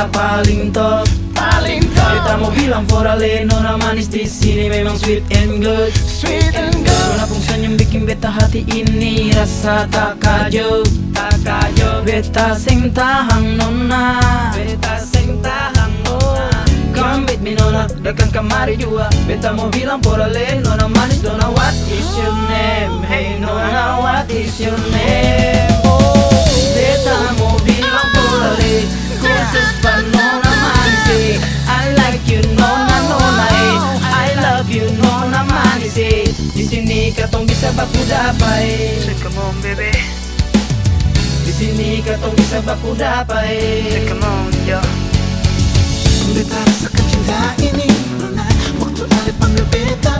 beta paling top. Beta mau bilang for ale, nona manis di sini memang sweet and good. Nona pun senyum bikin beta hati ini rasa tak kajo. Beta sing tahang nona, come with me nona, datang kemari jua. Beta mau bilang for ale, nona manis, nona what is your name? Hey nona, what is your name? Beta mau bilang for ale, khusus pa nona manis eh. I like you nona nona eh, I love you nona manis eh. Di sini katong bisa baku dapai. So come on baby, Di sini katong bisa baku dapai. come on yo. Beta rasakan cinta ini nona, waktu ale panggil beta.